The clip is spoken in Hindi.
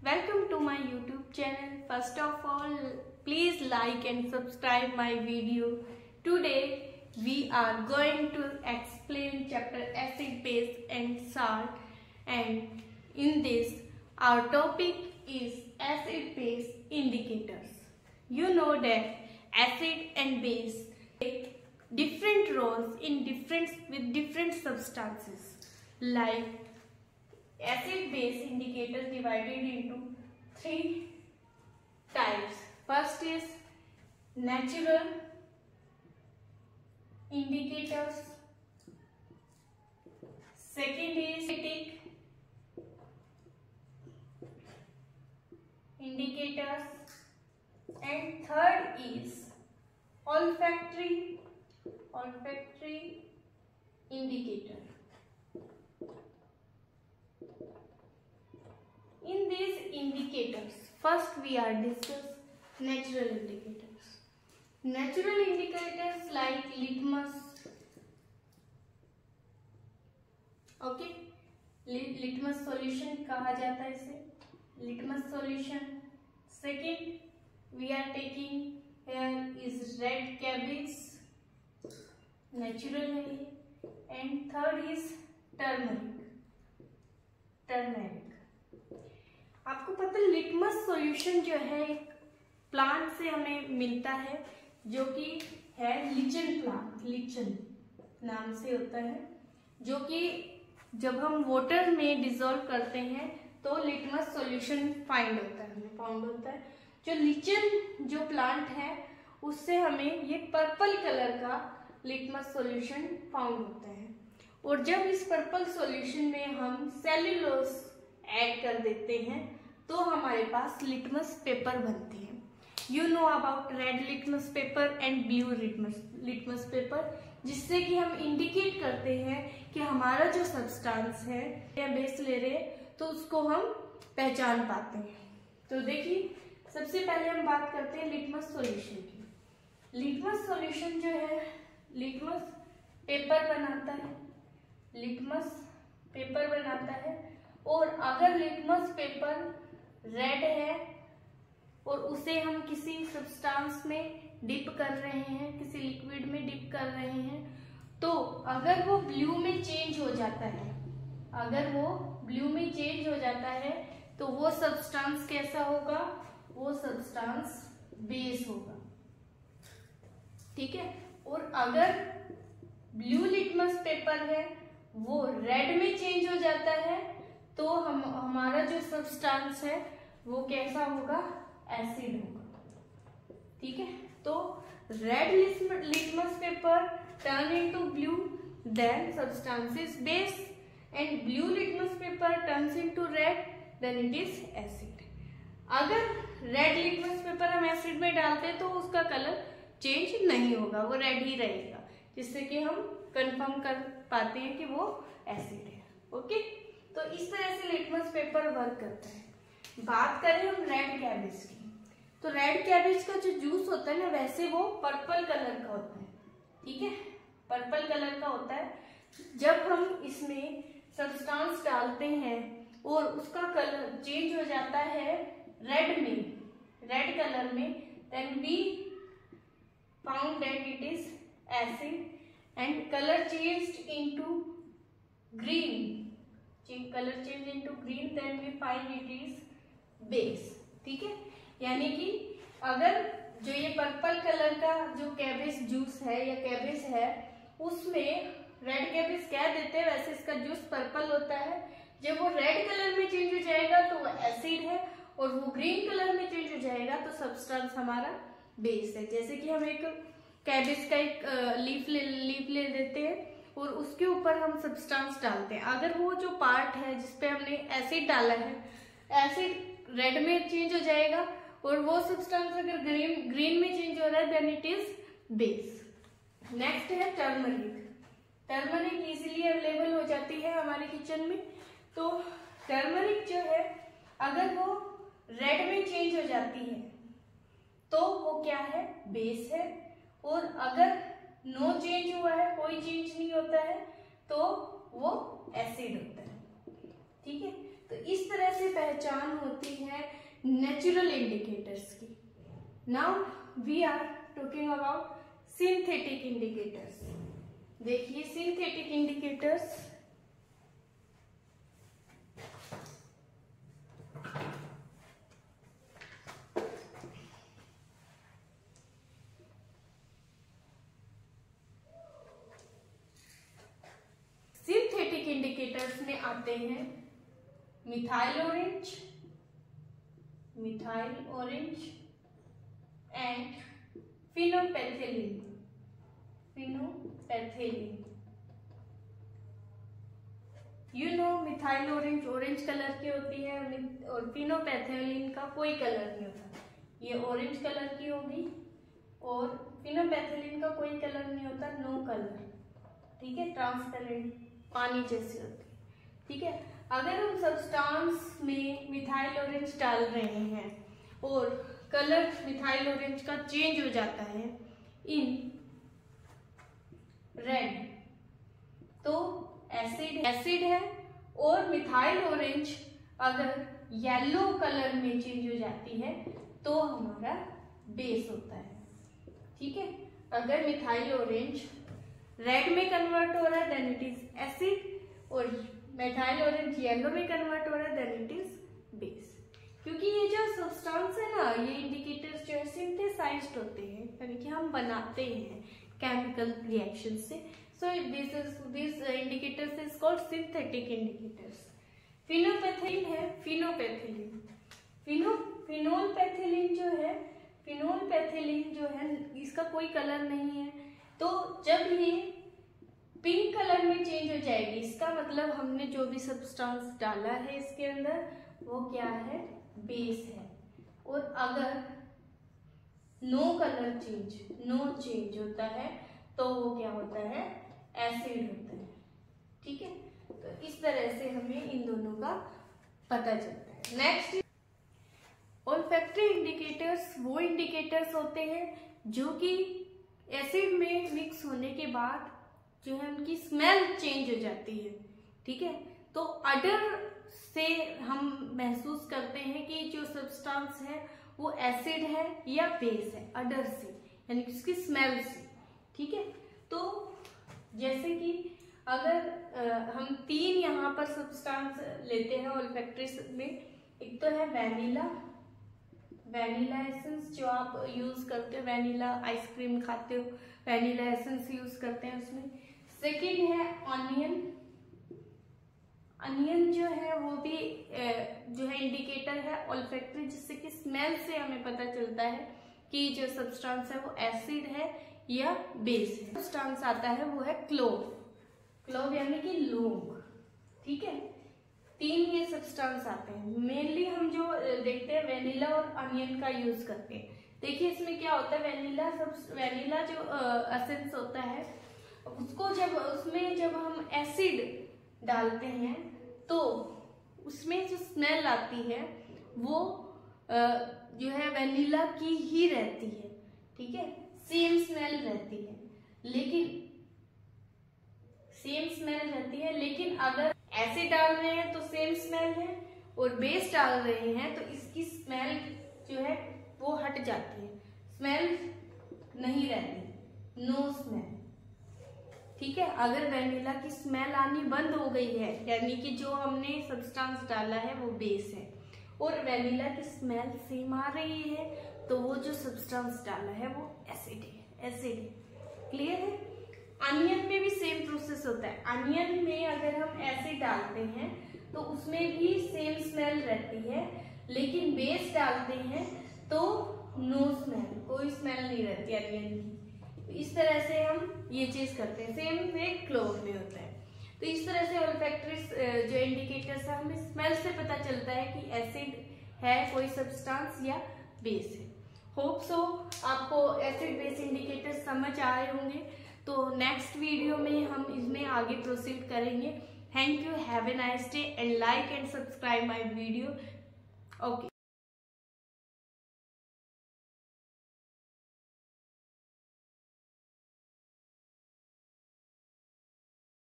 Welcome to my YouTube channel. First of all, please like and subscribe my video. Today we are going to explain chapter acid, base and salt, and in this our topic is acid base indicators. You know that acid and base take different roles in different substances. Like acid base indicators divided into three types. First is natural indicators, second is synthetic indicators, and third is olfactory indicator. In these indicators, first we are discuss natural indicators. Natural indicators like litmus, okay, litmus solution कहा जाता है इसे, litmus solution. Second, we are taking here is red cabbage, natural है ये, and third is turmeric. आपको पता है लिटमस सॉल्यूशन जो है एक प्लांट से हमें मिलता है जो कि है लिचन प्लांट, लिचन नाम से होता है, जो कि जब हम वाटर में डिसॉल्व करते हैं तो लिटमस सॉल्यूशन फाउंड होता है। जो लिचन जो प्लांट है उससे हमें ये पर्पल कलर का लिटमस सॉल्यूशन फाउंड होता है, और जब इस पर्पल सॉल्यूशन में हम सेल्यूलोज ऐड कर देते हैं तो हमारे पास लिटमस पेपर बनते हैं। You know about red litmus paper and blue litmus paper, जिससे कि हम इंडिकेट करते हैं कि हमारा जो सब्सटेंस है या बेस ले रहे तो उसको हम पहचान पाते हैं। तो देखिए, सबसे पहले हम बात करते हैं लिटमस सॉल्यूशन की। लिटमस सॉल्यूशन जो है लिटमस पेपर बनाता है, और अगर लिटमस पेपर रेड है और उसे हम किसी सब्सटेंस में डिप कर रहे हैं, किसी लिक्विड में डिप कर रहे हैं, तो अगर वो ब्लू में चेंज हो जाता है तो वो सब्सटेंस कैसा होगा? वो सब्सटेंस बेस होगा, ठीक है। और अगर ब्लू लिटमस पेपर है वो रेड में चेंज हो जाता है तो हमारा जो सब्सटेंस है वो कैसा होगा? एसिड होगा, ठीक है। तो red litmus paper turn into blue, then substance is base, and blue litmus paper turns into red, then it is acid. अगर रेड लिटमस पेपर हम एसिड में डालते हैं तो उसका कलर चेंज नहीं होगा, वो रेड ही रहेगा, जिससे कि हम कंफर्म कर पाते हैं कि वो एसिड है, ओके। तो इस तरह से लिटमस पेपर वर्क करता है। बात करें हम रेड कैबेज की, तो रेड कैबेज का जो जूस होता है ना, वैसे वो पर्पल कलर का होता है, ठीक है, पर्पल कलर का होता है। जब हम इसमें सब्सटेंस डालते हैं और उसका कलर चेंज हो जाता है रेड कलर में, then we found that it is acid, and colour changed into green, then we find it is base, ठीक है। यानी कि अगर जो ये पर्पल कलर का जो कैबेज जूस है या कैबेज है उसमें रेड कैबेज कह देते हैं, वैसे इसका जूस पर्पल होता है। जब वो रेड कलर में चेंज हो जाएगा तो वो एसिड है, और वो ग्रीन कलर में चेंज हो जाएगा तो सब्सटेंस हमारा बेस है। जैसे कि हम एक कैबेज का एक लीफ ले देते हैं और उसके ऊपर हम सब्सटेंस डालते हैं। अगर वो जो पार्ट है जिसपे हमने एसिड डाला है, एसिड रेड में चेंज हो जाएगा, और वो सब्सटेंस अगर ग्रीन में चेंज हो रहा है then it is base. Next है टर्मरिक इजीली अवेलेबल हो जाती है हमारे किचन में। तो टर्मरिक जो है अगर वो रेड में चेंज हो जाती है तो वो क्या है? बेस है। और अगर नो चेंज हुआ है, कोई चेंज नहीं होता है, तो वो एसिड होता है, ठीक है। तो इस तरह से पहचान होती है नेचुरल इंडिकेटर्स की। Now we are talking about synthetic indicators. देखिए सिंथेटिक इंडिकेटर्स इंडिकेटर्स में आते हैं methyl orange and phenolphthalein. You know methyl orange colour की होती है और फिनोपैथेलिन का कोई कलर नहीं होता। ये ऑरेंज कलर की होगी और फिनोपैथेलिन का कोई कलर नहीं होता, नो कलर, ठीक है, ट्रांसपेरेंट पानी जैसी होती है, ठीक है। अगर हम सब्सटेंस में मिथाइल ऑरेंज डाल रहे हैं और कलर मिथाइल ऑरेंज का चेंज हो जाता है इन रेड, तो एसिड है, और मिथाइल ऑरेंज अगर येलो कलर में चेंज हो जाती है तो हमारा बेस होता है, ठीक है। अगर मिथाइल ऑरेंज रेड में कन्वर्ट हो रहा है देन इट इज एसिड, और मिथाइल ऑरेंज येलो में कन्वर्ट हो रहा है देन इट इज बेस। क्योंकि ये जो सब्सटेंस है ना, ये इंडिकेटर्स जो है सिंथेसाइज्ड होते हैं, यानी कि हम बनाते हैं केमिकल रिएक्शन से। So this indicators is called synthetic indicators. Phenolphthalein है, फिनोलपैथेलिन जो है इसका कोई कलर नहीं है, तो जब ये पिंक कलर में चेंज हो जाएगी इसका मतलब हमने जो भी सब्सटेंस डाला है इसके अंदर वो क्या है, बेस है। और अगर नो चेंज होता है तो वो क्या होता है, एसिड होता है, ठीक है। तो इस तरह से हमें इन दोनों का पता चलता है। नेक्स्ट, ओल्फैक्टरी इंडिकेटर्स वो इंडिकेटर्स होते हैं जो कि एसिड में मिक्स होने के बाद जो है उनकी स्मेल चेंज हो जाती है, ठीक है। तो अडर से हम महसूस करते हैं कि जो सब्सटेंस है वो एसिड है या बेस है, अडर से यानी कि उसकी स्मेल से, ठीक है। तो जैसे कि अगर हम 3 यहाँ पर सब्सटेंस लेते हैं ओल्फैक्टरी में, एक तो है वैनिला एसेंस जो आप यूज करते हो, वैनिला आइसक्रीम खाते हो, वैनिला एसेंस यूज करते हैं उसमें। सेकंड है अनियन जो है वो भी जो है इंडिकेटर है ओल्फैक्टरी, जिससे कि स्मेल से हमें पता चलता है कि जो सब्सटेंस है वो एसिड है या बेस है। सब्सटेंस आता है वो है क्लोव यानी कि लौंग, ठीक है। 3 ये सब्सटेंस आते हैं। मेनली हम जो देखते हैं वेनिला और अनियन का यूज करते हैं। देखिए इसमें क्या होता है, वेनिला जो एसेंस होता है उसको जब हम एसिड डालते हैं तो उसमें जो स्मेल आती है वो जो है वेनिला की ही रहती है, ठीक है, सेम स्मेल रहती है। लेकिन अगर एसिड डाल रहे हैं तो सेम स्मेल है, और बेस डाल रहे हैं तो इसकी स्मेल जो है वो हट जाती है, स्मेल नहीं रहती, नो स्मेल, ठीक है। अगर वेनिला की स्मेल आनी बंद हो गई है यानी कि जो हमने सब्सटेंस डाला है वो बेस है और वेनिला की स्मेल सेम आ रही है तो वो जो सब्सटेंस डाला है वो एसिड है। क्लियर है। अनियन में भी सेम प्रोसेस होता है। अनियन में अगर हम एसिड डालते हैं तो उसमें भी सेम स्मेल रहती है, लेकिन बेस डालते हैं तो नो स्मेल, कोई स्मेल नहीं रहती अनियन की। इस तरह से हम ये चीज करते हैं। सेम वे क्लोव में होता है। तो इस तरह से ओल्फैक्टरी जो इंडिकेटर्स है हमें स्मेल से पता चलता है कि एसिड है कोई सब्सटेंस या बेस है। होप सो आपको एसिड बेस इंडिकेटर्स समझ आए होंगे। तो नेक्स्ट वीडियो में हम इसमें आगे प्रोसीड करेंगे। Thank you, have a nice day and like and subscribe my video. Okay.